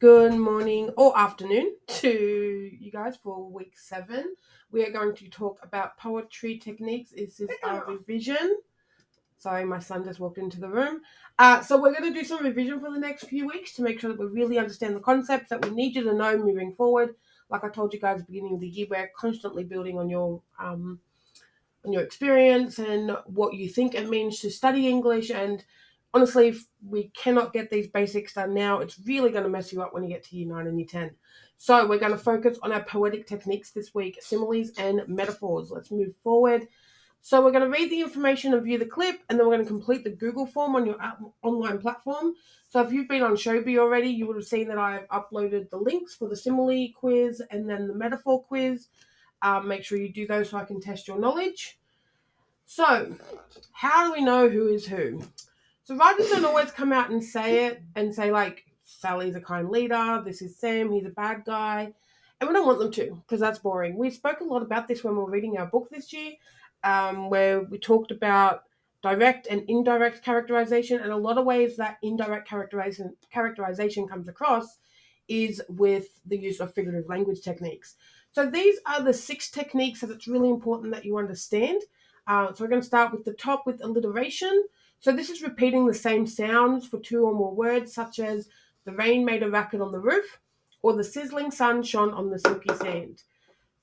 Good morning or afternoon to you guys for week 7. We are going to talk about poetry techniques. This is our revision. Sorry, my son just walked into the room. So we're going to do some revision for the next few weeks to make sure that we really understand the concepts that we need you to know moving forward. Like I told you guys at the beginning of the year, we're constantly building on your experience and what you think it means to study English. And honestly, if we cannot get these basics done now, it's really going to mess you up when you get to year 9 and year 10. So we're going to focus on our poetic techniques this week, similes and metaphors. Let's move forward. So we're going to read the information and view the clip, and then we're going to complete the Google form on your online platform. So if you've been on Showbie already, you would have seen that I've uploaded the links for the simile quiz and then the metaphor quiz. Make sure you do those so I can test your knowledge. So, how do we know who is who? So writers don't always come out and say it and say, like, Sally's a kind leader, this is Sam, he's a bad guy. And we don't want them to, because that's boring. We spoke a lot about this when we were reading our book this year, where we talked about direct and indirect characterization, and a lot of ways that indirect characterization comes across is with the use of figurative language techniques. So these are the 6 techniques that it's really important that you understand. So we're going to start with the top with alliteration. So this is repeating the same sounds for 2 or more words, such as the rain made a racket on the roof or the sizzling sun shone on the silky sand.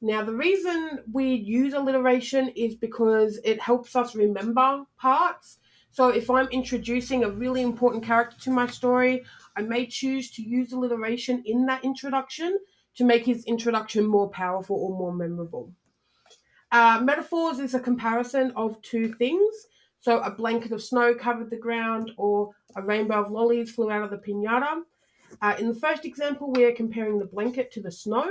Now, the reason we use alliteration is because it helps us remember parts. So if I'm introducing a really important character to my story, I may choose to use alliteration in that introduction to make his introduction more powerful or more memorable. Metaphors is a comparison of 2 things. So a blanket of snow covered the ground, or a rainbow of lollies flew out of the piñata. In the first example, we are comparing the blanket to the snow.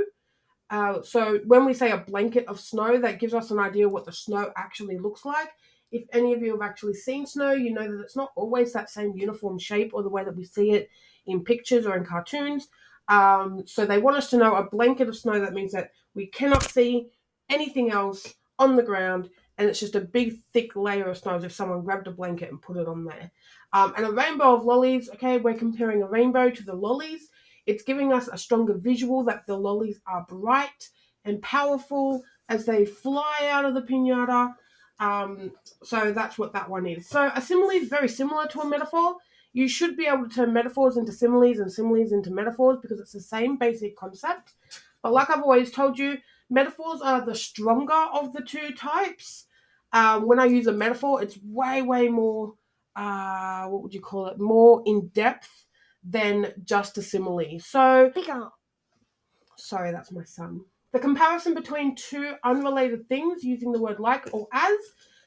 So when we say a blanket of snow, that gives us an idea what the snow actually looks like. If any of you have actually seen snow, you know that it's not always that same uniform shape or the way that we see it in pictures or in cartoons. So they want us to know a blanket of snow. That means that we cannot see anything else on the ground, and it's just a big, thick layer of snow as if someone grabbed a blanket and put it on there. And a rainbow of lollies, okay, we're comparing a rainbow to the lollies. It's giving us a stronger visual that the lollies are bright and powerful as they fly out of the piñata. So that's what that one is. So a simile is very similar to a metaphor. You should be able to turn metaphors into similes and similes into metaphors because it's the same basic concept. But like I've always told you, metaphors are the stronger of the 2 types. When I use a metaphor, it's way, way more, more in depth than just a simile. So, sorry, that's my son. The comparison between 2 unrelated things using the word like or as,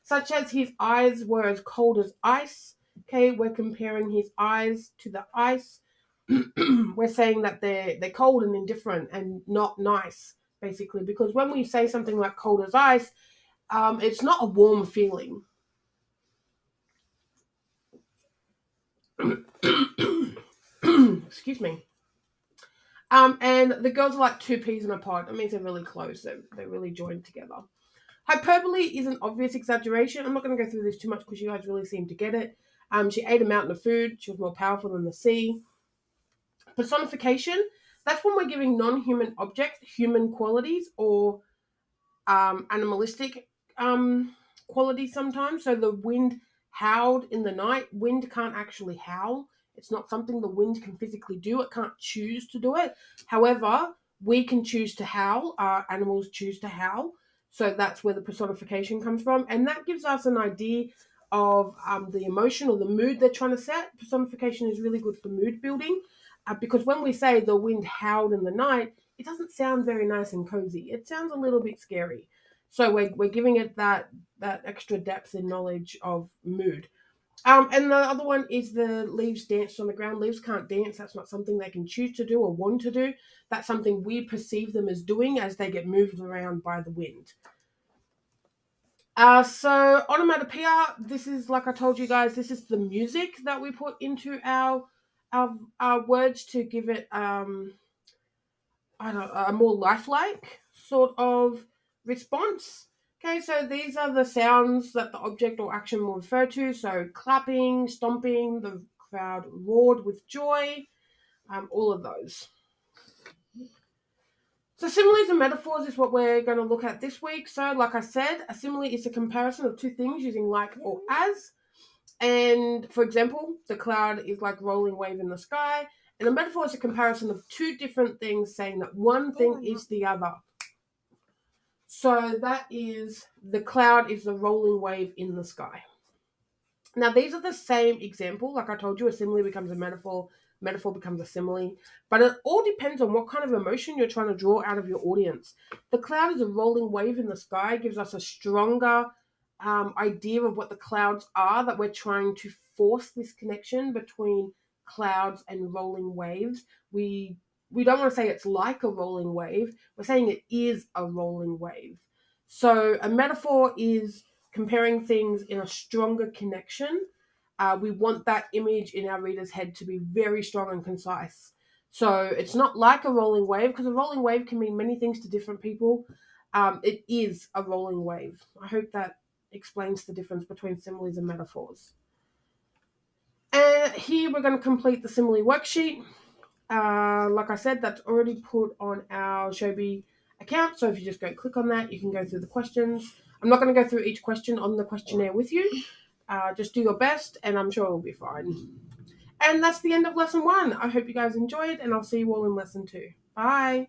such as his eyes were as cold as ice. Okay, we're comparing his eyes to the ice. We're saying that they're cold and indifferent and not nice, basically, because when we say something like cold as ice, it's not a warm feeling. Excuse me. And the girls are like 2 peas in a pod. That means they're really close. They're really joined together. Hyperbole is an obvious exaggeration. I'm not going to go through this too much because you guys really seem to get it. She ate a mountain of food. She was more powerful than the sea. Personification, that's when we're giving non-human objects human qualities or animalistic qualities sometimes. So the wind howled in the night. Wind can't actually howl. It's not something the wind can physically do. It can't choose to do it. However, we can choose to howl. Our animals choose to howl. So that's where the personification comes from. And that gives us an idea of the emotion or the mood they're trying to set. Personification is really good for mood building because when we say the wind howled in the night, it doesn't sound very nice and cozy. It sounds a little bit scary. So we're giving it that extra depth and knowledge of mood. And the other one is the leaves danced on the ground. Leaves can't dance. That's not something they can choose to do or want to do. That's something we perceive them as doing as they get moved around by the wind. So onomatopoeia, this is, like I told you guys, this is the music that we put into our words to give it a more lifelike sort of response. Okay, so these are the sounds that the object or action will refer to. So clapping, stomping, the crowd roared with joy, all of those. So similes and metaphors is what we're going to look at this week. So like I said, a simile is a comparison of two things using like or as. And for example, the cloud is like rolling wave in the sky. And a metaphor is a comparison of two different things saying that one thing is the other. So that is, the cloud is the rolling wave in the sky. Now, these are the same example. Like I told you, a simile becomes a metaphor becomes a simile. But it all depends on what kind of emotion you're trying to draw out of your audience. The cloud is a rolling wave in the sky, gives us a stronger idea of what the clouds are, that we're trying to force this connection between clouds and rolling waves. We don't want to say it's like a rolling wave. We're saying it is a rolling wave. So a metaphor is comparing things in a stronger connection. We want that image in our reader's head to be very strong and concise. So it's not like a rolling wave, because a rolling wave can mean many things to different people. It is a rolling wave. I hope that explains the difference between similes and metaphors. And here we're going to complete the simile worksheet. Like I said, that's already put on our Shobi account. So if you just go click on that, you can go through the questions. I'm not going to go through each question on the questionnaire with you. Just do your best, and I'm sure it'll be fine. And that's the end of lesson 1. I hope you guys enjoyed, and I'll see you all in lesson 2. Bye.